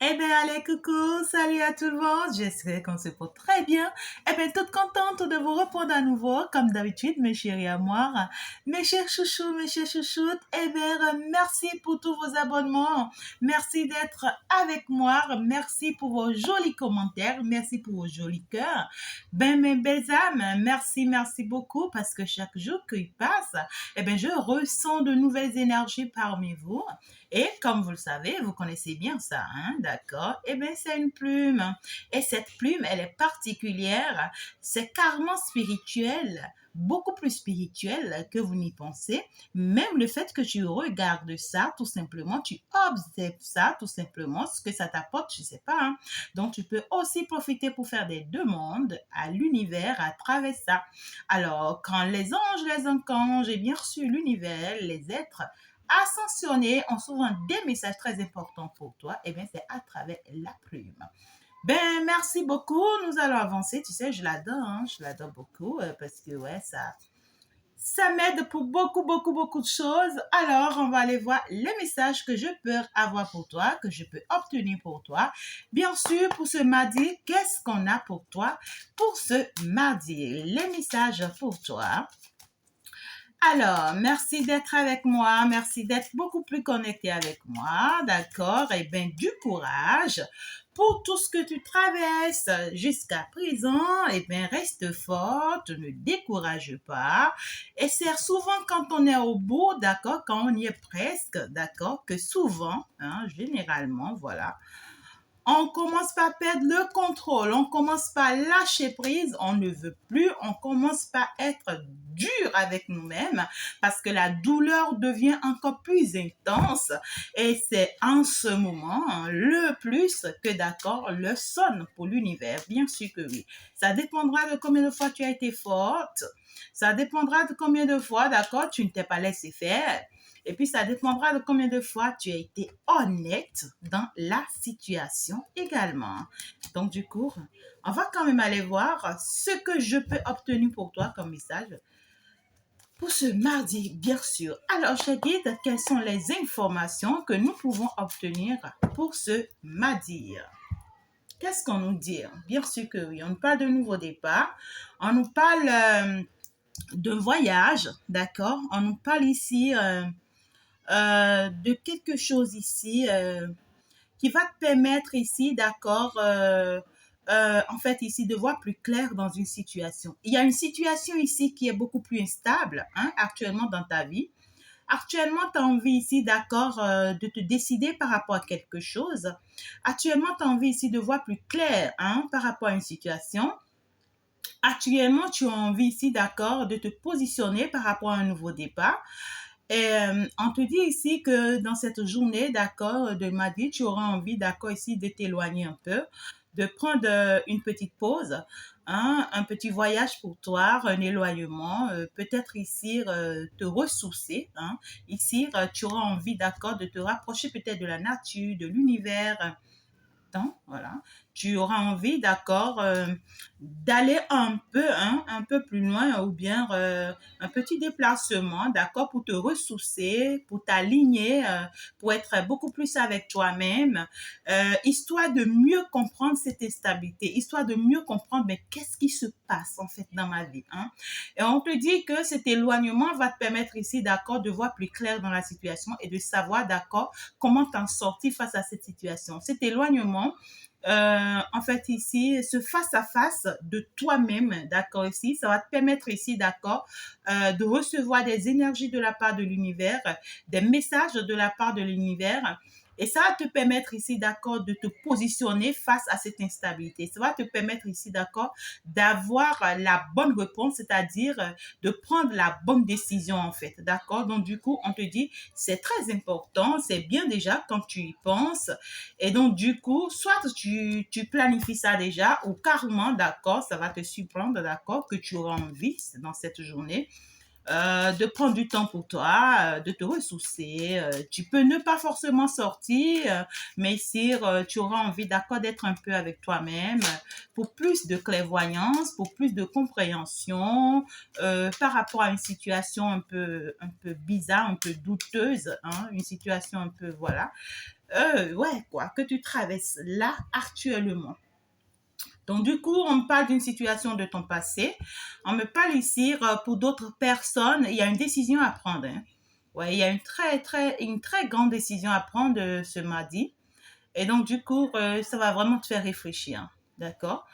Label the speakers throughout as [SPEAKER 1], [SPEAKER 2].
[SPEAKER 1] Eh bien, allez, coucou, salut à tout le monde. J'espère qu'on se porte très bien. Eh bien, toute contente de vous reprendre à nouveau, comme d'habitude, mes chéris amours, mes chers chouchous, mes chers chouchoutes. Eh bien, merci pour tous vos abonnements. Merci d'être avec moi. Merci pour vos jolis commentaires. Merci pour vos jolis cœurs. Ben, mes belles âmes, merci beaucoup parce que chaque jour qu'il passe, eh bien, je ressens de nouvelles énergies parmi vous. Et comme vous le savez, vous connaissez bien ça, hein, d'accord? Eh bien, c'est une plume. Et cette plume, elle est particulière. C'est carrément spirituel, beaucoup plus spirituel que vous n'y pensez. Même le fait que tu regardes ça, tout simplement, tu observes ça, tout simplement, ce que ça t'apporte, je sais pas, hein. Donc, tu peux aussi profiter pour faire des demandes à l'univers à travers ça. Alors, quand les anges, les archanges et bien sûr l'univers, les êtres ascensionnés ont souvent des messages très importants pour toi, et bien c'est à travers la plume. Ben merci beaucoup, nous allons avancer, tu sais, je l'adore, hein, je l'adore beaucoup parce que ouais, ça m'aide pour beaucoup de choses. Alors, on va aller voir les messages que je peux avoir pour toi, que je peux obtenir pour toi. Bien sûr, pour ce mardi, qu'est-ce qu'on a pour toi pour ce mardi? Les messages pour toi. Alors, merci d'être avec moi, merci d'être beaucoup plus connecté avec moi, d'accord? Et bien, du courage pour tout ce que tu traverses jusqu'à présent. Et bien, reste forte, ne décourage pas. Et c'est souvent quand on est au bout, d'accord, quand on y est presque, d'accord, que souvent, hein, généralement, voilà, on commence par perdre le contrôle, on commence par lâcher prise, on ne veut plus, on commence par être dur avec nous-mêmes parce que la douleur devient encore plus intense et c'est en ce moment le plus que d'accord le sonne pour l'univers. Bien sûr que oui. Ça dépendra de combien de fois tu as été forte, ça dépendra de combien de fois, d'accord, tu ne t'es pas laissé faire. Et puis, ça dépendra de combien de fois tu as été honnête dans la situation également. Donc, du coup, on va quand même aller voir ce que je peux obtenir pour toi comme message pour ce mardi, bien sûr. Alors, je guide, quelles sont les informations que nous pouvons obtenir pour ce mardi? Qu'est-ce qu'on nous dit? Bien sûr que oui, on nous parle de nouveau départ. On nous parle de voyage, d'accord? On nous parle ici de quelque chose ici qui va te permettre ici, d'accord, en fait ici de voir plus clair dans une situation. Il y a une situation ici qui est beaucoup plus instable hein, actuellement dans ta vie. Actuellement, tu as envie ici, d'accord, de te décider par rapport à quelque chose. Actuellement, tu as envie ici de voir plus clair hein, par rapport à une situation. Actuellement, tu as envie ici, d'accord, de te positionner par rapport à un nouveau départ. Et on te dit ici que dans cette journée, d'accord, de mardi, tu auras envie, d'accord, ici de t'éloigner un peu, de prendre une petite pause, hein, un petit voyage pour toi, un éloignement, peut-être ici te ressourcer. Hein. Ici, tu auras envie, d'accord, de te rapprocher peut-être de la nature, de l'univers, temps, voilà, tu auras envie, d'accord, d'aller un peu plus loin ou bien un petit déplacement, d'accord, pour te ressourcer, pour t'aligner, pour être beaucoup plus avec toi-même, histoire de mieux comprendre cette instabilité, histoire de mieux comprendre, mais qu'est-ce qui se passe en fait dans ma vie, hein? Et on te dit que cet éloignement va te permettre ici, d'accord, de voir plus clair dans la situation et de savoir, d'accord, comment t'en sortir face à cette situation. Cet éloignement, en fait ici, ce face à face de toi-même, d'accord ici, ça va te permettre ici, d'accord, de recevoir des énergies de la part de l'univers, des messages de la part de l'univers. Et ça va te permettre ici, d'accord, de te positionner face à cette instabilité. Ça va te permettre ici, d'accord, d'avoir la bonne réponse, c'est-à-dire de prendre la bonne décision, en fait. D'accord? Donc, du coup, on te dit, c'est très important, c'est bien déjà quand tu y penses. Et donc, du coup, soit tu planifies ça déjà ou carrément, d'accord, ça va te surprendre, d'accord, que tu auras envie dans cette journée de prendre du temps pour toi, de te ressourcer. Tu peux ne pas forcément sortir, mais si tu auras envie d'accord d'être un peu avec toi-même pour plus de clairvoyance, pour plus de compréhension par rapport à une situation un peu bizarre, un peu douteuse, hein, une situation un peu, voilà, ouais, quoi, que tu traverses là actuellement. Donc, du coup, on me parle d'une situation de ton passé. On me parle ici, pour d'autres personnes, il y a une décision à prendre. Hein. Ouais, il y a une très grande décision à prendre ce mardi. Et donc, du coup, ça va vraiment te faire réfléchir. D'accord?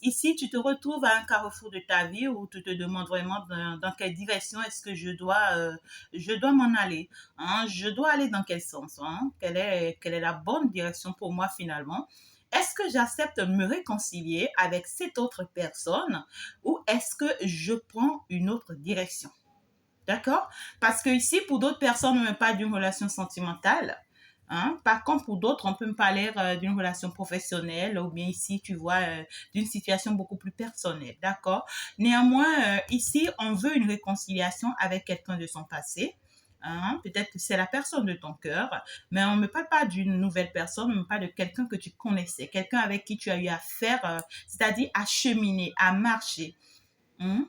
[SPEAKER 1] Ici, tu te retrouves à un carrefour de ta vie où tu te demandes vraiment dans quelle direction est-ce que je dois m'en aller. Hein? Je dois aller dans quel sens? Hein? Quelle est la bonne direction pour moi finalement? Est-ce que j'accepte de me réconcilier avec cette autre personne ou est-ce que je prends une autre direction? D'accord? Parce que ici, pour d'autres personnes, on ne me parle d'une relation sentimentale. Hein? Par contre, pour d'autres, on peut me parler d'une relation professionnelle ou bien ici, tu vois, d'une situation beaucoup plus personnelle. D'accord? Néanmoins, ici, on veut une réconciliation avec quelqu'un de son passé. Hein? Peut-être que c'est la personne de ton cœur, mais on ne me parle pas d'une nouvelle personne, on me parle de quelqu'un que tu connaissais, quelqu'un avec qui tu as eu affaire, c'est-à-dire à cheminer, à marcher. Hein?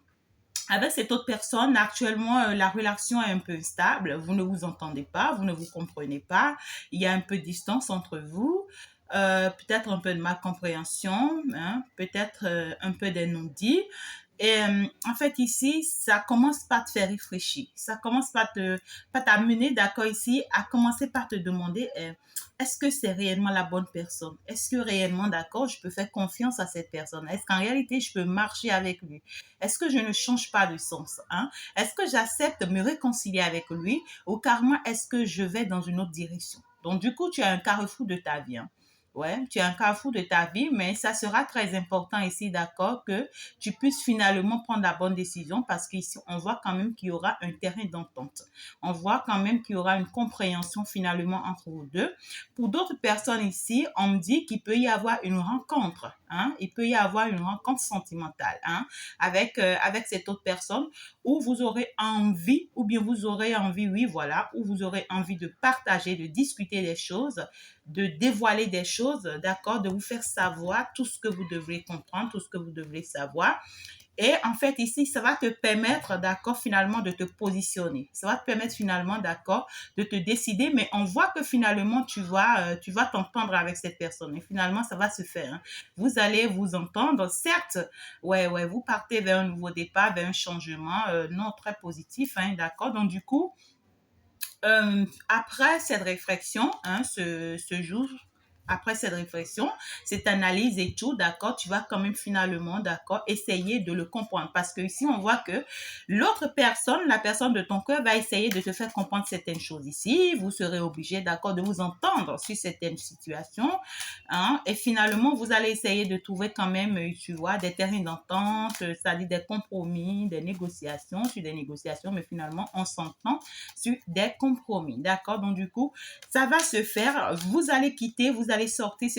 [SPEAKER 1] Avec cette autre personne, actuellement, la relation est un peu instable. Vous ne vous entendez pas, vous ne vous comprenez pas. Il y a un peu de distance entre vous. Peut-être un peu de malcompréhension, hein, peut-être un peu des non-dits. Et en fait, ici, ça commence par te faire réfléchir. Ça commence par t'amener, d'accord, ici, à commencer par te demander, est-ce que c'est réellement la bonne personne? Est-ce que réellement, d'accord, je peux faire confiance à cette personne? Est-ce qu'en réalité, je peux marcher avec lui? Est-ce que je ne change pas de sens? Hein? Est-ce que j'accepte de me réconcilier avec lui ou carrément est-ce que je vais dans une autre direction? Donc, du coup, tu as un carrefour de ta vie. Hein. Ouais, tu as un carrefour de ta vie, mais ça sera très important ici, d'accord, que tu puisses finalement prendre la bonne décision parce qu'ici, on voit quand même qu'il y aura un terrain d'entente. On voit quand même qu'il y aura une compréhension finalement entre vous deux. Pour d'autres personnes ici, on me dit qu'il peut y avoir une rencontre. Hein? Il peut y avoir une rencontre sentimentale hein? Avec cette autre personne où vous aurez envie, ou bien vous aurez envie, oui, voilà, où vous aurez envie de partager, de discuter des choses, de dévoiler des choses, d'accord, de vous faire savoir tout ce que vous devez comprendre, tout ce que vous devez savoir. Et en fait, ici, ça va te permettre, d'accord, finalement, de te positionner. Ça va te permettre finalement, d'accord, de te décider. Mais on voit que finalement, tu vas t'entendre avec cette personne. Et finalement, ça va se faire. Hein. Vous allez vous entendre. Certes, ouais, vous partez vers un nouveau départ, vers un changement non très positif, hein, d'accord. Donc, du coup, après cette réflexion, hein, ce jour, après cette réflexion, cette analyse et tout, d'accord, tu vas quand même finalement, d'accord, essayer de le comprendre. Parce que ici, on voit que l'autre personne, la personne de ton cœur, va essayer de te faire comprendre certaines choses ici. Vous serez obligé, d'accord, de vous entendre sur certaines situations. Hein, et finalement, vous allez essayer de trouver quand même, tu vois, des terrains d'entente, c'est-à-dire des compromis, des négociations, sur des négociations, mais finalement, on s'entend sur des compromis. D'accord? Donc, du coup, ça va se faire. Vous allez quitter, vous allez sortir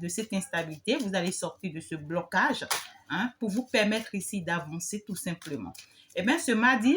[SPEAKER 1] de cette instabilité, vous allez sortir de ce blocage hein, pour vous permettre ici d'avancer tout simplement. Eh bien, ce mardi,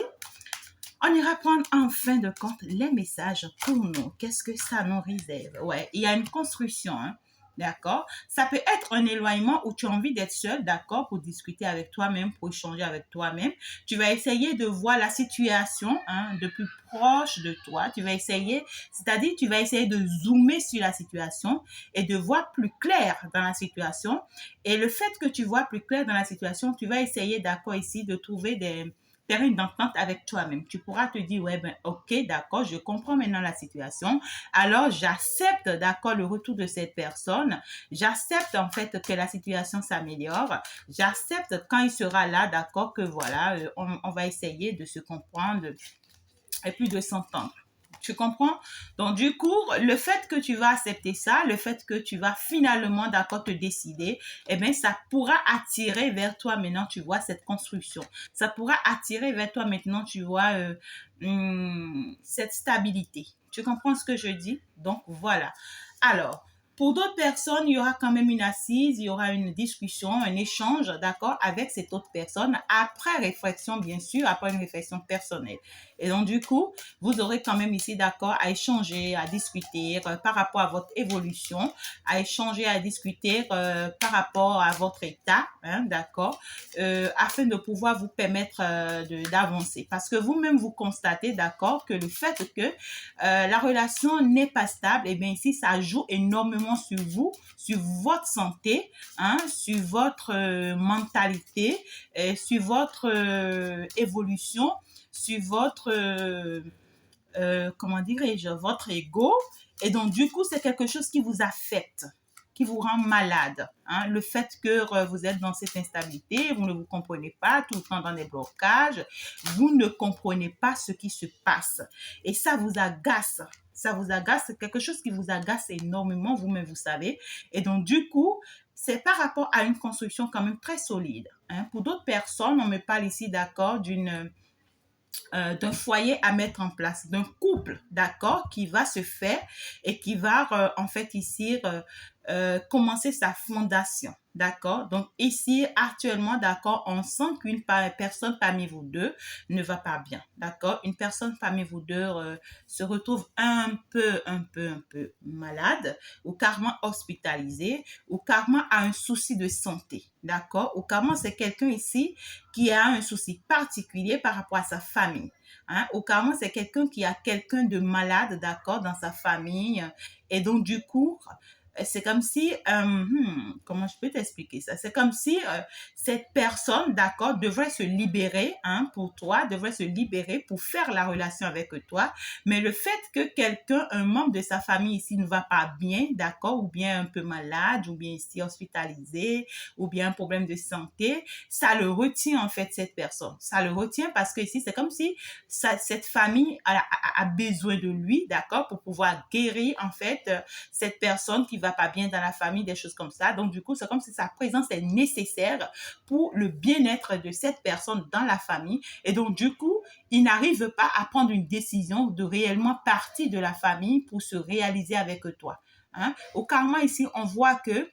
[SPEAKER 1] on ira prendre en fin de compte les messages pour nous. Qu'est-ce que ça nous réserve? Ouais, il y a une construction. Hein. D'accord? Ça peut être un éloignement où tu as envie d'être seul, d'accord, pour discuter avec toi-même, pour échanger avec toi-même. Tu vas essayer de voir la situation hein, de plus proche de toi. Tu vas essayer, c'est-à-dire tu vas essayer de zoomer sur la situation et de voir plus clair dans la situation. Et le fait que tu vois plus clair dans la situation, tu vas essayer, d'accord, ici, de trouver des terrain d'entente avec toi-même. Tu pourras te dire, ouais, ben, ok, d'accord, je comprends maintenant la situation. Alors, j'accepte, d'accord, le retour de cette personne. J'accepte, en fait, que la situation s'améliore. J'accepte quand il sera là, d'accord, que voilà, on va essayer de se comprendre et puis de s'entendre. Tu comprends? Donc, du coup, le fait que tu vas accepter ça, le fait que tu vas finalement, d'accord, te décider, eh bien, ça pourra attirer vers toi maintenant, tu vois, cette construction. Ça pourra attirer vers toi maintenant, tu vois, cette stabilité. Tu comprends ce que je dis? Donc, voilà. Alors, Pour d'autres personnes, il y aura quand même une assise, il y aura une discussion, un échange, d'accord, avec cette autre personne, après réflexion, bien sûr, après une réflexion personnelle. Et donc, du coup, vous aurez quand même ici, d'accord, à échanger, à discuter par rapport à votre évolution, à échanger, à discuter par rapport à votre état, hein, d'accord, afin de pouvoir vous permettre d'avancer. Parce que vous-même, vous constatez, d'accord, que le fait que la relation n'est pas stable, et bien ici, ça joue énormément sur vous, sur votre santé, hein, sur votre mentalité, sur votre évolution, sur votre, comment dirais-je, votre ego. Et donc, du coup, c'est quelque chose qui vous affecte, qui vous rend malade. Hein? Le fait que vous êtes dans cette instabilité, vous ne vous comprenez pas, tout le temps dans des blocages, vous ne comprenez pas ce qui se passe. Et ça vous agace. Ça vous agace, c'est quelque chose qui vous agace énormément, vous-même, vous savez. Et donc, du coup, c'est par rapport à une construction quand même très solide. Hein? Pour d'autres personnes, on me parle ici, d'accord, d'un foyer à mettre en place, d'un couple, d'accord, qui va se faire et qui va en fait ici commencer sa fondation, d'accord. Donc ici actuellement, d'accord, on sent qu'une personne parmi vous deux ne va pas bien, d'accord. Une personne parmi vous deux se retrouve un peu malade ou carrément hospitalisée ou carrément a un souci de santé, d'accord. Ou carrément c'est quelqu'un ici qui a un souci particulier par rapport à sa famille. Hein? Ou carrément, c'est quelqu'un qui a quelqu'un de malade, d'accord, dans sa famille. Et donc, du coup, c'est comme si, comment je peux t'expliquer ça? C'est comme si cette personne, d'accord, devrait se libérer, hein, pour toi, devrait se libérer pour faire la relation avec toi. Mais le fait que quelqu'un, un membre de sa famille ici ne va pas bien, d'accord, ou bien un peu malade, ou bien ici hospitalisé, ou bien un problème de santé, ça le retient en fait cette personne. Ça le retient parce que ici, c'est comme si cette famille a besoin de lui, d'accord, pour pouvoir guérir en fait cette personne qui va pas bien dans la famille, des choses comme ça. Donc du coup, c'est comme si sa présence est nécessaire pour le bien-être de cette personne dans la famille. Et donc du coup, il n'arrive pas à prendre une décision de réellement partir de la famille pour se réaliser avec toi. Hein? Au karma ici, on voit que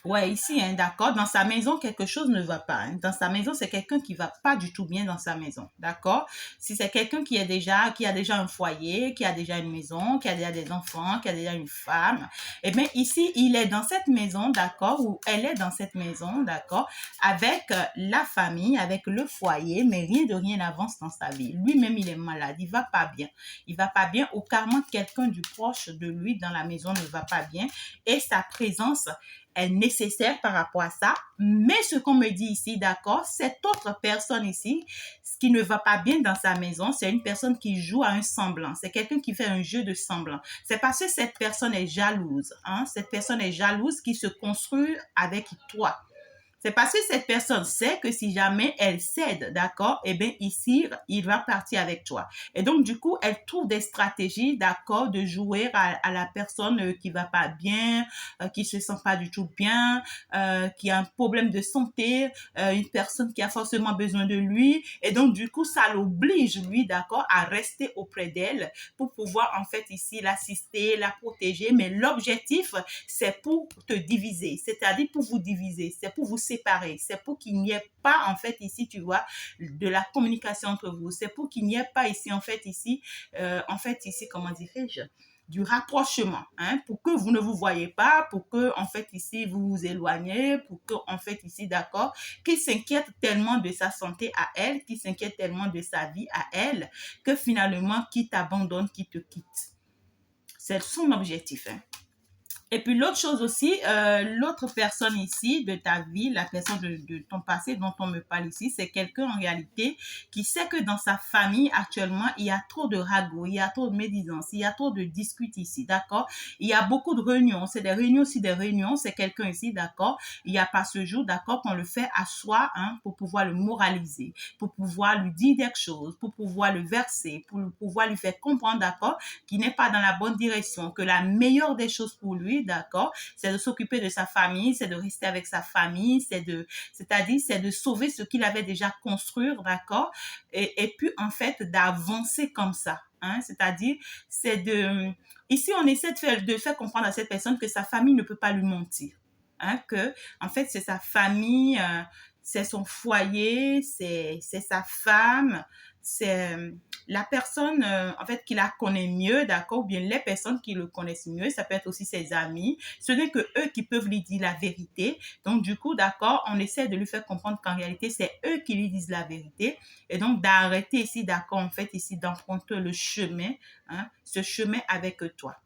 [SPEAKER 1] ouais, ici, hein, d'accord. Dans sa maison, quelque chose ne va pas. Hein. Dans sa maison, c'est quelqu'un qui va pas du tout bien dans sa maison, d'accord. Si c'est quelqu'un qui a déjà un foyer, qui a déjà une maison, qui a déjà des enfants, qui a déjà une femme, eh bien ici, il est dans cette maison, d'accord, ou elle est dans cette maison, d'accord, avec la famille, avec le foyer, mais rien de rien n'avance dans sa vie. Lui-même, il est malade, il va pas bien. Il va pas bien, ou carrément quelqu'un du proche de lui dans la maison ne va pas bien, et sa présence est nécessaire par rapport à ça. Mais ce qu'on me dit ici, d'accord, cette autre personne ici, ce qui ne va pas bien dans sa maison, c'est une personne qui joue à un semblant. C'est quelqu'un qui fait un jeu de semblant. C'est parce que cette personne est jalouse. Hein? Cette personne est jalouse qui se construit avec toi. C'est parce que cette personne sait que si jamais elle cède, d'accord, eh bien ici, il va partir avec toi. Et donc, du coup, elle trouve des stratégies, d'accord, de jouer à la personne qui va pas bien, qui se sent pas du tout bien, qui a un problème de santé, une personne qui a forcément besoin de lui. Et donc, du coup, ça l'oblige, lui, d'accord, à rester auprès d'elle pour pouvoir, en fait, ici, l'assister, la protéger. Mais l'objectif, c'est pour te diviser, c'est-à-dire pour vous diviser, c'est pour vous séparer, c'est pour qu'il n'y ait pas, en fait, ici, tu vois, de la communication entre vous, c'est pour qu'il n'y ait pas ici, en fait, ici, comment dirais-je, du rapprochement, hein, pour que vous ne vous voyez pas, pour que, en fait, ici, vous vous éloignez, pour que, en fait, ici, d'accord, qu'il s'inquiète tellement de sa santé à elle, qu'il s'inquiète tellement de sa vie à elle, que finalement, qu'il t'abandonne, qu'il te quitte. C'est son objectif, hein. Et puis l'autre chose aussi, l'autre personne ici de ta vie, la personne de ton passé dont on me parle ici, c'est quelqu'un en réalité qui sait que dans sa famille actuellement, il y a trop de ragots, il y a trop de médisance, il y a trop de disputes ici, d'accord? Il y a beaucoup de réunions, c'est des réunions aussi des réunions, c'est quelqu'un ici, d'accord? Il n'y a pas ce jour, d'accord, qu'on le fait à soi, hein, pour pouvoir le moraliser, pour pouvoir lui dire des choses, pour pouvoir le verser, pour pouvoir lui faire comprendre, d'accord, qu'il n'est pas dans la bonne direction, que la meilleure des choses pour lui, d'accord, c'est de s'occuper de sa famille, c'est de rester avec sa famille, c'est-à-dire, c'est de sauver ce qu'il avait déjà construit, d'accord, et puis, en fait, d'avancer comme ça. Hein, c'est-à-dire, c'est de... Ici, on essaie de faire comprendre à cette personne que sa famille ne peut pas lui mentir. Hein, que, en fait, c'est sa famille, c'est son foyer, c'est sa femme, c'est la personne, en fait, qui la connaît mieux, d'accord, ou bien les personnes qui le connaissent mieux, ça peut être aussi ses amis. Ce n'est que eux qui peuvent lui dire la vérité. Donc, du coup, d'accord, on essaie de lui faire comprendre qu'en réalité, c'est eux qui lui disent la vérité. Et donc, d'arrêter ici, d'accord, en fait, ici, d'emprunter le chemin, hein, ce chemin avec toi.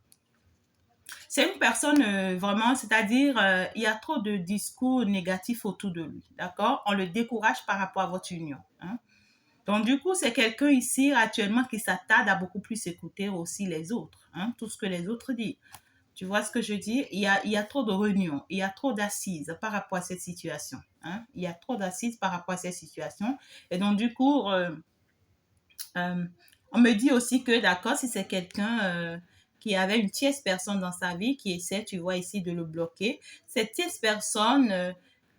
[SPEAKER 1] C'est une personne vraiment, c'est-à-dire, il y a trop de discours négatifs autour de lui, d'accord? On le décourage par rapport à votre union. Hein? Donc, du coup, c'est quelqu'un ici actuellement qui s'attarde à beaucoup plus écouter aussi les autres, hein, tout ce que les autres disent. Tu vois ce que je dis? Il y a trop de réunions, il y a trop d'assises par rapport à cette situation. Hein? Il y a trop d'assises par rapport à cette situation. Et donc, du coup, euh, on me dit aussi que, d'accord, si c'est quelqu'un qui avait une tierce personne dans sa vie qui essaie, tu vois ici, de le bloquer, cette tierce personne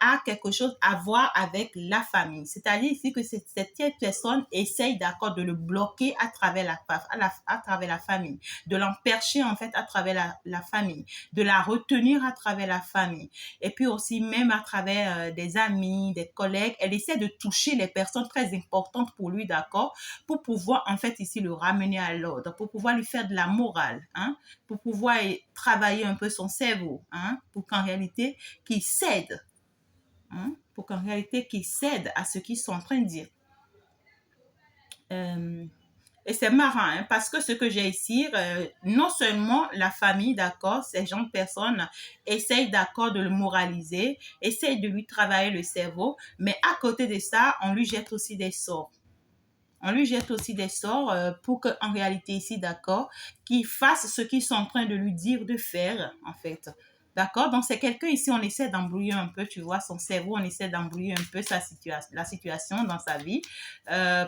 [SPEAKER 1] a quelque chose à voir avec la famille. C'est-à-dire ici que cette tierce personne essaye, d'accord, de le bloquer à travers à travers la famille, de l'empercher, en fait, à travers la famille, de la retenir à travers la famille. Et puis aussi, même à travers des amis, des collègues, elle essaie de toucher les personnes très importantes pour lui, d'accord, pour pouvoir en fait ici le ramener à l'ordre, pour pouvoir lui faire de la morale, hein, pour pouvoir travailler un peu son cerveau, hein, pour qu'en réalité qu'il cède, hein, pour qu'en réalité qu'il cède à ce qu'ils sont en train de dire. Euh, et c'est marrant, hein, parce que ce que j'ai ici, non seulement la famille, d'accord, ces gens de personnes essayent, d'accord, de le moraliser, essayent de lui travailler le cerveau, mais à côté de ça, on lui jette aussi des sorts. On lui jette aussi des sorts pour qu'en réalité ici, d'accord, qu'il fasse ce qu'ils sont en train de lui dire de faire, en fait. D'accord? Donc, c'est quelqu'un ici, on essaie d'embrouiller un peu, tu vois, son cerveau, on essaie d'embrouiller un peu la situation dans sa vie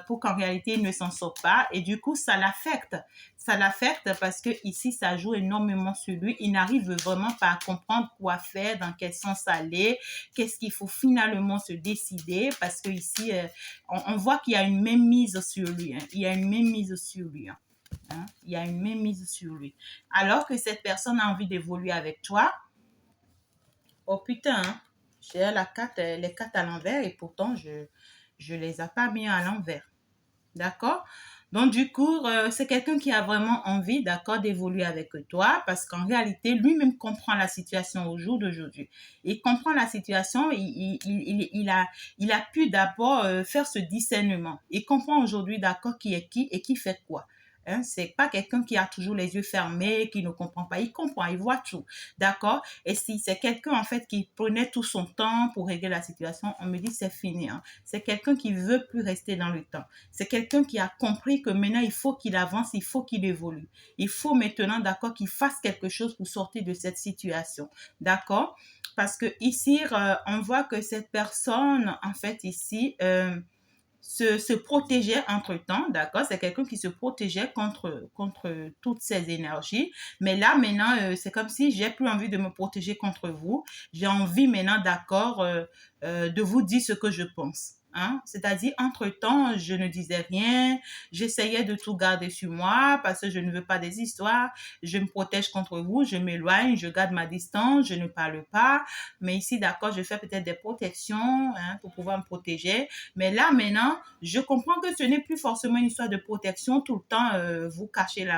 [SPEAKER 1] pour qu'en réalité, il ne s'en sorte pas. Et du coup, ça l'affecte. Ça l'affecte parce que ici, ça joue énormément sur lui. Il n'arrive vraiment pas à comprendre quoi faire, dans quel sens aller, qu'est-ce qu'il faut finalement se décider parce que ici, on voit qu'il y a une même mise sur lui. Hein. Il y a une même mise sur lui. Hein. Hein? Il y a une même mise sur lui. Alors que cette personne a envie d'évoluer avec toi, oh putain, hein, j'ai les cartes à l'envers et pourtant je les ai pas mis à l'envers. D'accord? Donc, du coup, c'est quelqu'un qui a vraiment envie, d'accord, d'évoluer avec toi parce qu'en réalité, lui-même comprend la situation au jour d'aujourd'hui. Il comprend la situation, il a pu d'abord faire ce discernement. Il comprend aujourd'hui, d'accord, qui est qui et qui fait quoi. Hein, c'est pas quelqu'un qui a toujours les yeux fermés, qui ne comprend pas. Il comprend, il voit tout. D'accord? Et si c'est quelqu'un, en fait, qui prenait tout son temps pour régler la situation, on me dit c'est fini. Hein. C'est quelqu'un qui veut plus rester dans le temps. C'est quelqu'un qui a compris que maintenant, il faut qu'il avance, il faut qu'il évolue. Il faut maintenant, d'accord, qu'il fasse quelque chose pour sortir de cette situation. D'accord? Parce que ici, on voit que cette personne, en fait, ici, se protégeait entre-temps, d'accord? C'est quelqu'un qui se protégeait contre toutes ces énergies. Mais là, maintenant, c'est comme si j'ai plus envie de me protéger contre vous. J'ai envie maintenant, d'accord, de vous dire ce que je pense. Hein? C'est-à-dire, entre-temps, je ne disais rien, j'essayais de tout garder sur moi parce que je ne veux pas des histoires, je me protège contre vous, je m'éloigne, je garde ma distance, je ne parle pas, mais ici, d'accord, je fais peut-être des protections hein, pour pouvoir me protéger, mais là, maintenant, je comprends que ce n'est plus forcément une histoire de protection, tout le temps, vous cachez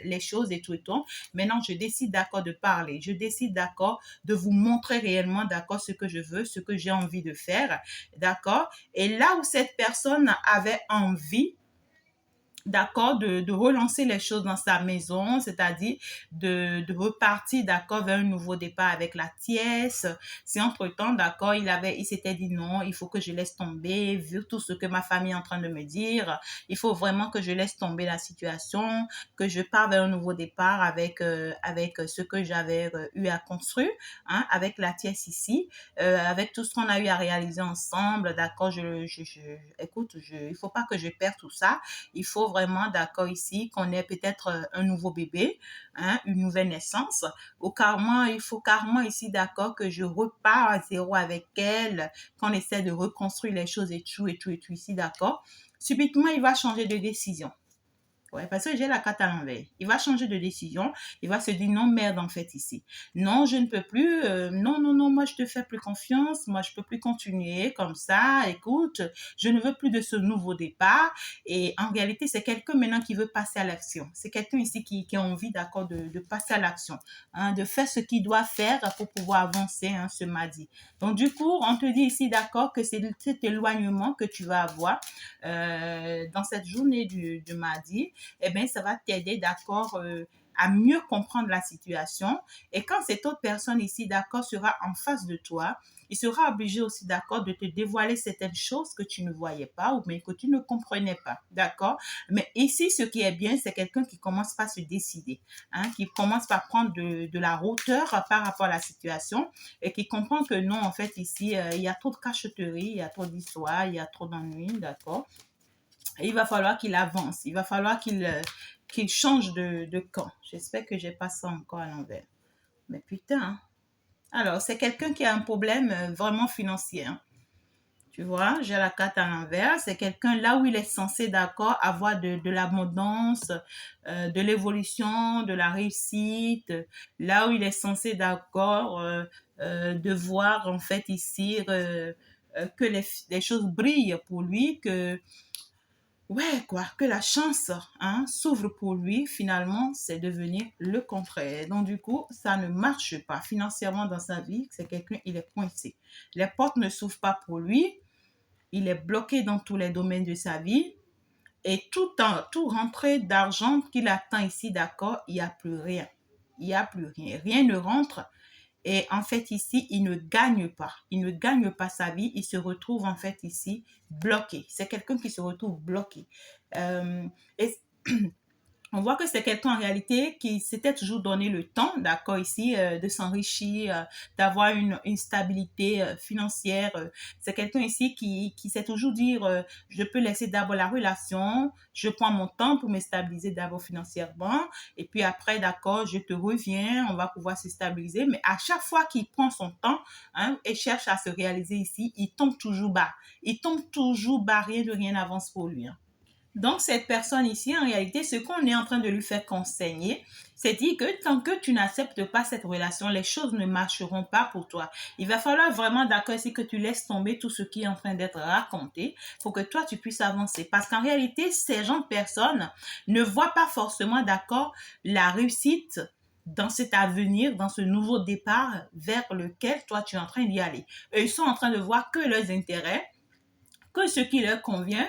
[SPEAKER 1] les choses et tout et tout. Maintenant, je décide, d'accord, de parler. Je décide, d'accord, de vous montrer réellement, d'accord, ce que je veux, ce que j'ai envie de faire, d'accord. Et là où cette personne avait envie, d'accord, de relancer les choses dans sa maison, c'est-à-dire de repartir, d'accord, vers un nouveau départ avec la tiesse. Si entre-temps, d'accord, il s'était dit non, il faut que je laisse tomber, vu tout ce que ma famille est en train de me dire, il faut vraiment que je laisse tomber la situation, que je pars vers un nouveau départ avec ce que j'avais eu à construire, hein, avec la tiesse ici, avec tout ce qu'on a eu à réaliser ensemble, d'accord, écoute, il faut pas que je perde tout ça, il faut vraiment, d'accord, ici, qu'on ait peut-être un nouveau bébé, hein, une nouvelle naissance, ou carrément, il faut carrément ici, d'accord, que je repars à zéro avec elle, qu'on essaie de reconstruire les choses et tout ici, d'accord. Subitement, il va changer de décision. Ouais, parce que j'ai la carte à l'envers. Il va changer de décision. Il va se dire non, merde, en fait, ici. Non, je ne peux plus. Non, non, non, moi, je te fais plus confiance. Moi, je peux plus continuer comme ça. Écoute, je ne veux plus de ce nouveau départ. Et en réalité, c'est quelqu'un maintenant qui veut passer à l'action. C'est quelqu'un ici qui a envie, d'accord, de passer à l'action, hein, de faire ce qu'il doit faire pour pouvoir avancer, hein, ce mardi. Donc, du coup, on te dit ici, d'accord, que c'est cet éloignement que tu vas avoir dans cette journée du mardi. Eh bien, ça va t'aider, d'accord, à mieux comprendre la situation. Et quand cette autre personne ici, d'accord, sera en face de toi, il sera obligé aussi, d'accord, de te dévoiler certaines choses que tu ne voyais pas ou bien que tu ne comprenais pas, d'accord? Mais ici, ce qui est bien, c'est quelqu'un qui commence par se décider, hein, qui commence par prendre de la hauteur par rapport à la situation et qui comprend que non, en fait, ici, il y a trop de cacheterie, il y a trop d'histoires, il y a trop d'ennuis, d'accord? Et il va falloir qu'il avance, il va falloir qu'il change de camp. J'espère que j'ai pas ça encore à l'envers. Mais putain, hein. Alors, c'est quelqu'un qui a un problème vraiment financier, hein. Tu vois, j'ai la carte à l'envers. C'est quelqu'un là où il est censé, d'accord, avoir de l'abondance, de l'évolution, de la réussite. Là où il est censé, d'accord, de voir en fait ici que les choses brillent pour lui, que ouais, quoi, que la chance, hein, s'ouvre pour lui, finalement, c'est devenir le contraire. Donc, du coup, ça ne marche pas financièrement dans sa vie. C'est quelqu'un, il est coincé. Les portes ne s'ouvrent pas pour lui. Il est bloqué dans tous les domaines de sa vie. Et tout rentrée d'argent qu'il attend ici, d'accord, il n'y a plus rien. Il n'y a plus rien. Rien ne rentre. Et en fait, ici, il ne gagne pas. Il ne gagne pas sa vie. Il se retrouve en fait ici bloqué. C'est quelqu'un qui se retrouve bloqué. Et on voit que c'est quelqu'un en réalité qui s'était toujours donné le temps, d'accord, ici, de s'enrichir, d'avoir une stabilité financière. C'est quelqu'un ici qui sait toujours dire, je peux laisser d'abord la relation, je prends mon temps pour me stabiliser d'abord financièrement, et puis après, d'accord, je te reviens, on va pouvoir se stabiliser. Mais à chaque fois qu'il prend son temps, hein, et cherche à se réaliser ici, il tombe toujours bas. Il tombe toujours bas, rien de rien n'avance pour lui, hein. Donc, cette personne ici, en réalité, ce qu'on est en train de lui faire conseiller, c'est dire que tant que tu n'acceptes pas cette relation, les choses ne marcheront pas pour toi. Il va falloir vraiment, d'accord, ici, que tu laisses tomber tout ce qui est en train d'être raconté pour que toi, tu puisses avancer. Parce qu'en réalité, ces gens de personnes ne voient pas forcément, d'accord, la réussite dans cet avenir, dans ce nouveau départ vers lequel toi, tu es en train d'y aller. Eux, ils sont en train de voir que leurs intérêts, que ce qui leur convient,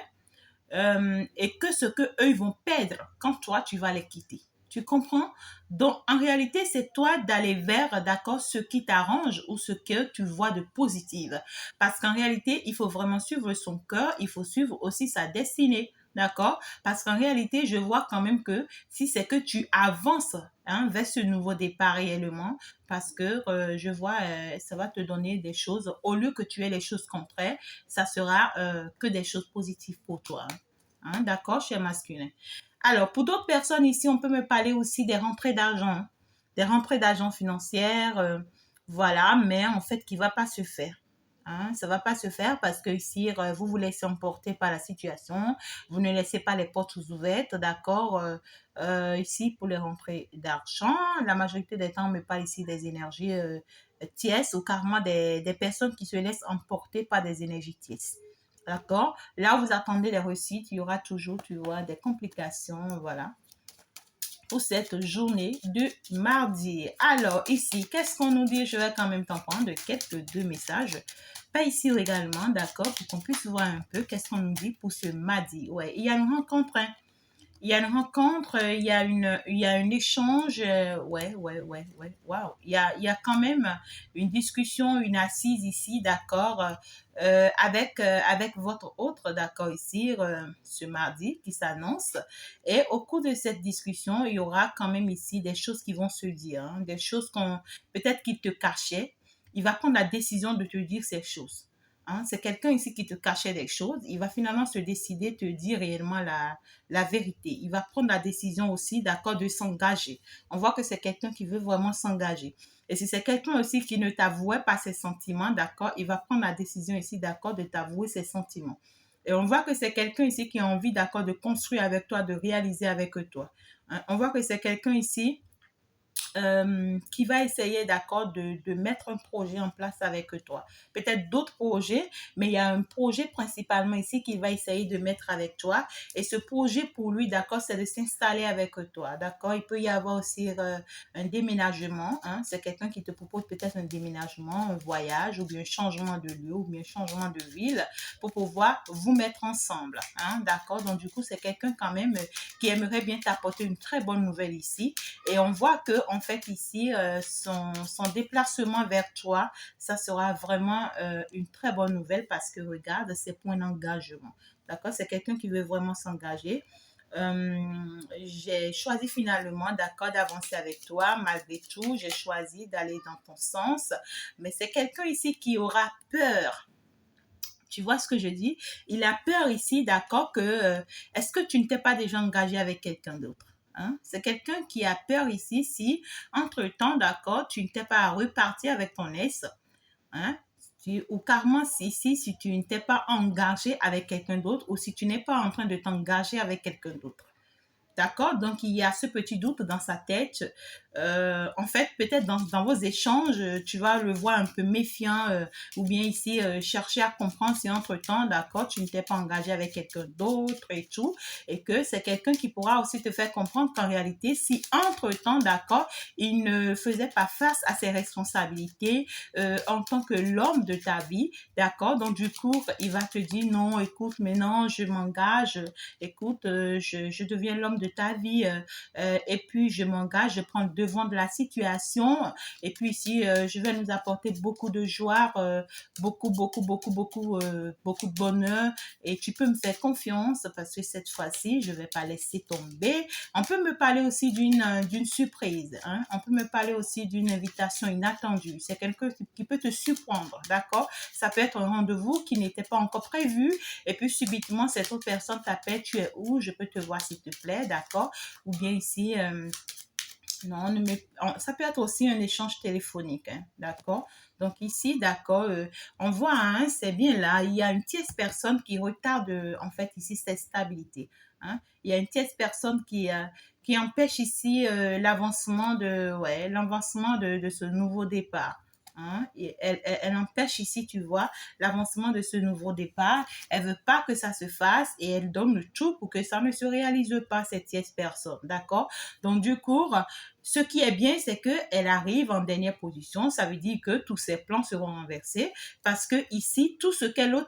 [SPEAKER 1] et que ce que eux ils vont perdre quand toi tu vas les quitter. Tu comprends? Donc, en réalité, c'est toi d'aller vers, d'accord, ce qui t'arrange ou ce que tu vois de positif. Parce qu'en réalité, il faut vraiment suivre son cœur, il faut suivre aussi sa destinée. D'accord? Parce qu'en réalité, je vois quand même que si c'est que tu avances, hein, vers ce nouveau départ réellement, parce que je vois, ça va te donner des choses, au lieu que tu aies les choses contraires, ça sera que des choses positives pour toi. Hein, d'accord, cher masculin. Alors, pour d'autres personnes ici, on peut me parler aussi des rentrées d'argent, hein, des rentrées d'argent financières, voilà, mais en fait, qui ne va pas se faire. Hein, ça ne va pas se faire parce que ici, vous vous laissez emporter par la situation, vous ne laissez pas les portes ouvertes, d'accord. Ici, pour les rentrées d'argent, la majorité des temps, on me parle ici des énergies tièces ou carrément des personnes qui se laissent emporter par des énergies tièces. D'accord? Là, vous attendez les réussites, il y aura toujours, tu vois, des complications, voilà, pour cette journée de mardi. Alors, ici, qu'est-ce qu'on nous dit? Je vais quand même t'en prendre quelques deux messages. Pas ici également, d'accord, pour qu'on puisse voir un peu qu'est-ce qu'on nous dit pour ce mardi. Ouais, il y a une rencontre, hein. Il y a une rencontre, il y a un échange, ouais, waouh. Il y a quand même une discussion, une assise ici, d'accord, avec votre autre, d'accord, ici, ce mardi qui s'annonce. Et au cours de cette discussion, il y aura quand même ici des choses qui vont se dire, hein, des choses peut-être qu'il te cachait. Il va prendre la décision de te dire ces choses. Hein, c'est quelqu'un ici qui te cachait des choses. Il va finalement se décider, te dire réellement la vérité. Il va prendre la décision aussi, d'accord, de s'engager. On voit que c'est quelqu'un qui veut vraiment s'engager. Et si c'est quelqu'un aussi qui ne t'avouait pas ses sentiments, d'accord, il va prendre la décision ici, d'accord, de t'avouer ses sentiments. Et on voit que c'est quelqu'un ici qui a envie, d'accord, de construire avec toi, de réaliser avec toi. Hein. On voit que c'est quelqu'un ici qui va essayer, d'accord, de mettre un projet en place avec toi. Peut-être d'autres projets, mais il y a un projet principalement ici qu'il va essayer de mettre avec toi. Et ce projet pour lui, d'accord, c'est de s'installer avec toi, d'accord. Il peut y avoir aussi un déménagement. Hein. C'est quelqu'un qui te propose peut-être un déménagement, un voyage, ou bien un changement de lieu, ou bien un changement de ville pour pouvoir vous mettre ensemble. Hein, d'accord. Donc, du coup, c'est quelqu'un quand même qui aimerait bien t'apporter une très bonne nouvelle ici. Et on voit que en fait ici, son déplacement vers toi, ça sera vraiment une très bonne nouvelle parce que regarde, c'est pour un engagement. D'accord? C'est quelqu'un qui veut vraiment s'engager. J'ai choisi finalement, d'accord, d'avancer avec toi. Malgré tout, j'ai choisi d'aller dans ton sens. Mais c'est quelqu'un ici qui aura peur. Tu vois ce que je dis? Il a peur ici, d'accord, que est-ce que tu ne t'es pas déjà engagé avec quelqu'un d'autre? Hein? C'est quelqu'un qui a peur ici si, entre-temps, d'accord, tu ne t'es pas reparti avec ton ex, hein? Ou carrément si tu ne t'es pas engagé avec quelqu'un d'autre ou si tu n'es pas en train de t'engager avec quelqu'un d'autre. D'accord? Donc, il y a ce petit doute dans sa tête. En fait, peut-être dans vos échanges, tu vas le voir un peu méfiant ou bien ici, chercher à comprendre si entre-temps, d'accord, tu ne t'es pas engagé avec quelqu'un d'autre et tout. Et que c'est quelqu'un qui pourra aussi te faire comprendre qu'en réalité, si entre-temps, d'accord, il ne faisait pas face à ses responsabilités en tant que l'homme de ta vie, d'accord, donc du coup, il va te dire non, écoute, maintenant, je m'engage, écoute, je deviens l'homme de ta vie et puis je m'engage, je prends le devant de la situation et puis ici, je vais nous apporter beaucoup de joie, beaucoup de bonheur et tu peux me faire confiance parce que cette fois-ci, je ne vais pas laisser tomber. On peut me parler aussi d'une surprise, hein? On peut me parler aussi d'une invitation inattendue. C'est quelqu'un qui peut te surprendre, d'accord? Ça peut être un rendez-vous qui n'était pas encore prévu et puis subitement, cette autre personne t'appelle, tu es où? Je peux te voir s'il te plaît, d'accord? Ou bien ici, non, ça peut être aussi un échange téléphonique, hein, d'accord? Donc ici, d'accord, on voit, hein, c'est bien là, il y a une tierce personne qui retarde, en fait, ici, cette stabilité. Hein? Il y a une tierce personne qui empêche ici l'avancement de ce nouveau départ. Hein? Et elle empêche ici, tu vois, l'avancement de ce nouveau départ. Elle veut pas que ça se fasse et elle donne le tout pour que ça ne se réalise pas, cette tierce personne, d'accord? Donc, du coup, ce qui est bien, c'est qu'elle arrive en dernière position. Ça veut dire que tous ses plans seront renversés parce que ici, tout ce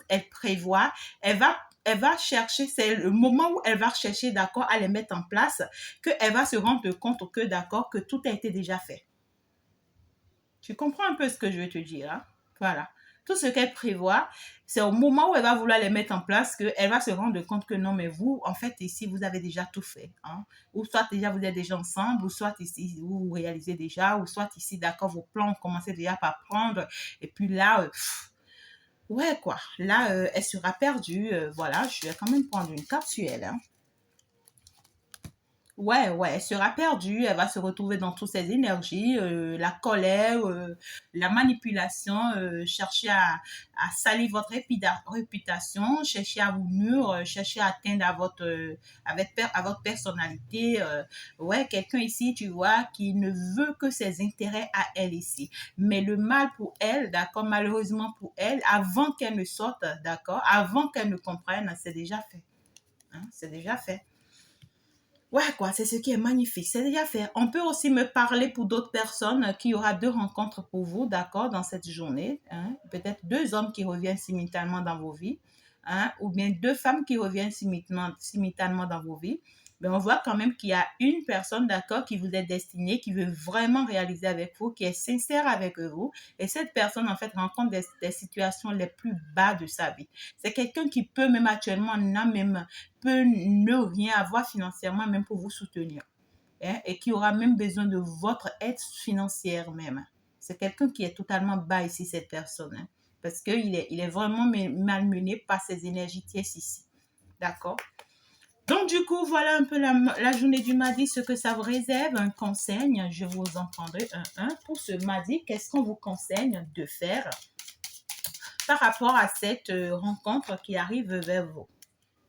[SPEAKER 1] elle prévoit, elle va chercher, c'est le moment où elle va chercher, d'accord, à les mettre en place, qu'elle va se rendre compte que, d'accord, que tout a été déjà fait. Tu comprends un peu ce que je veux te dire, hein? Voilà. Tout ce qu'elle prévoit, c'est au moment où elle va vouloir les mettre en place qu'elle va se rendre compte que non, mais vous, en fait, ici, vous avez déjà tout fait. Hein? Ou soit déjà vous êtes déjà ensemble, ou soit ici, vous réalisez déjà, ou soit ici, d'accord, vos plans ont commencé déjà par prendre. Et puis là, ouais, quoi. Là, elle sera perdue. Voilà, je vais quand même prendre une capsule. Hein. Ouais, elle sera perdue, elle va se retrouver dans toutes ses énergies, la colère, la manipulation, chercher à salir votre réputation, chercher à vous nuire, chercher à atteindre à votre personnalité. Ouais, quelqu'un ici, tu vois, qui ne veut que ses intérêts à elle ici. Mais le mal pour elle, d'accord, malheureusement pour elle, avant qu'elle ne sorte, d'accord, avant qu'elle ne comprenne, c'est déjà fait. Hein, c'est déjà fait. Ouais, quoi, c'est ce qui est magnifique. C'est déjà fait. On peut aussi me parler pour d'autres personnes qu'il y aura deux rencontres pour vous, d'accord, dans cette journée. Hein? Peut-être deux hommes qui reviennent simultanément dans vos vies, hein? Ou bien deux femmes qui reviennent simultanément dans vos vies. Mais on voit quand même qu'il y a une personne, d'accord, qui vous est destinée, qui veut vraiment réaliser avec vous, qui est sincère avec vous. Et cette personne, en fait, rencontre des situations les plus bas de sa vie. C'est quelqu'un qui peut même actuellement, peut ne rien avoir financièrement même pour vous soutenir. Hein, et qui aura même besoin de votre aide financière même. C'est quelqu'un qui est totalement bas ici, cette personne. Hein, parce qu'il il est vraiment malmené par ses énergies tièces ici. D'accord? Donc, du coup, voilà un peu la journée du mardi, ce que ça vous réserve, un conseil. Je vous en prendrai un pour ce mardi. Qu'est-ce qu'on vous conseille de faire? par rapport à cette rencontre qui arrive vers vous.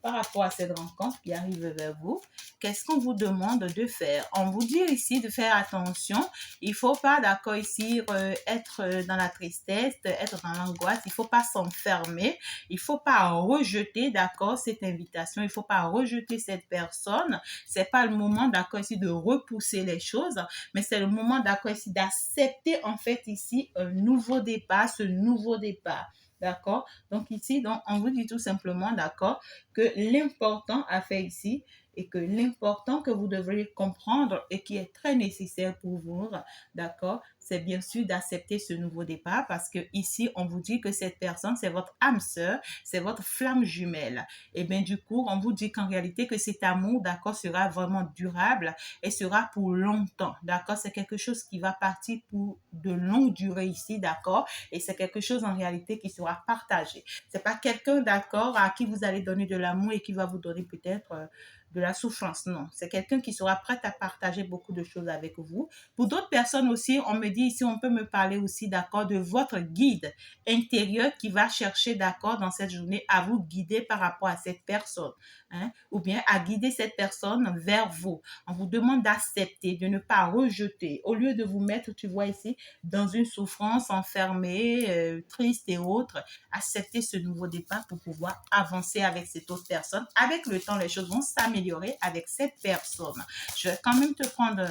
[SPEAKER 1] Par rapport à cette rencontre qui arrive vers vous, qu'est-ce qu'on vous demande de faire? On vous dit ici de faire attention. Il ne faut pas, d'accord, ici, être dans la tristesse, être dans l'angoisse. Il ne faut pas s'enfermer. Il ne faut pas rejeter, d'accord, cette invitation. Il ne faut pas rejeter cette personne. Ce n'est pas le moment, d'accord, ici, de repousser les choses, mais c'est le moment, d'accord, ici, d'accepter, en fait, ici, un nouveau départ, ce nouveau départ. D'accord? Donc ici, donc, on vous dit tout simplement, d'accord, que l'important à faire ici et que l'important que vous devriez comprendre et qui est très nécessaire pour vous, d'accord, c'est bien sûr d'accepter ce nouveau départ parce que ici, on vous dit que cette personne, c'est votre âme sœur, c'est votre flamme jumelle. Et bien du coup, on vous dit qu'en réalité, que cet amour, d'accord, sera vraiment durable et sera pour longtemps, d'accord? C'est quelque chose qui va partir pour de longue durée ici, d'accord? Et c'est quelque chose en réalité qui sera partagé. C'est pas quelqu'un, d'accord, à qui vous allez donner de l'amour et qui va vous donner peut-être de la souffrance. Non, c'est quelqu'un qui sera prêt à partager beaucoup de choses avec vous. Pour d'autres personnes aussi, on me dit ici, on peut me parler aussi, d'accord, de votre guide intérieur qui va chercher, d'accord, dans cette journée à vous guider par rapport à cette personne, hein, ou bien à guider cette personne vers vous. On vous demande d'accepter, de ne pas rejeter. Au lieu de vous mettre, tu vois ici, dans une souffrance enfermée, triste et autres, accepter ce nouveau départ pour pouvoir avancer avec cette autre personne. Avec le temps, les choses vont s'améliorer avec cette personne. Je vais quand même te prendre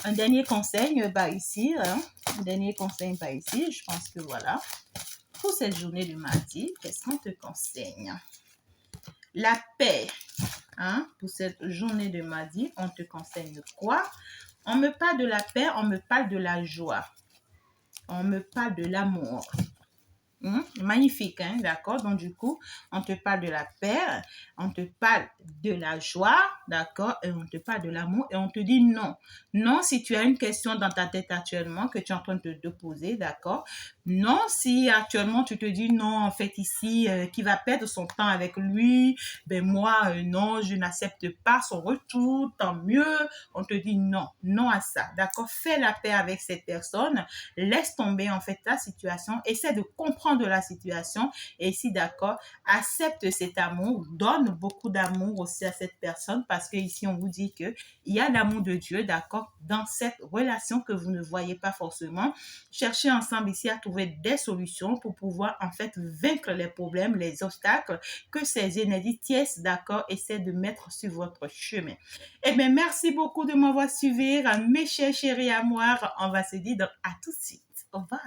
[SPEAKER 1] un dernier conseil ici. Hein? Un dernier conseil ici. Je pense que voilà. Pour cette journée de mardi, qu'est-ce qu'on te conseille? La paix. Hein? Pour cette journée de mardi, on te conseille quoi? On me parle de la paix, on me parle de la joie. On me parle de l'amour. Magnifique, hein, d'accord? Donc, du coup, on te parle de la paix, on te parle de la joie, d'accord? Et on te parle de l'amour et on te dit non. Non, si tu as une question dans ta tête actuellement que tu es en train de te poser, d'accord? Non, si actuellement tu te dis non, en fait, ici, qui va perdre son temps avec lui, ben moi, non, je n'accepte pas son retour, tant mieux. On te dit non, non à ça, d'accord? Fais la paix avec cette personne, laisse tomber, en fait, ta situation, essaie de comprendre de la situation et si d'accord, accepte cet amour, donne beaucoup d'amour aussi à cette personne parce que ici on vous dit que il y a l'amour de Dieu, d'accord, dans cette relation que vous ne voyez pas forcément. Cherchez ensemble ici à trouver des solutions pour pouvoir en fait vaincre les problèmes, les obstacles que ces énergies tierces, d'accord, essaient de mettre sur votre chemin. Eh bien, merci beaucoup de m'avoir suivi, mes chers chéris à moi. On va se dire donc à tout de suite. Au revoir.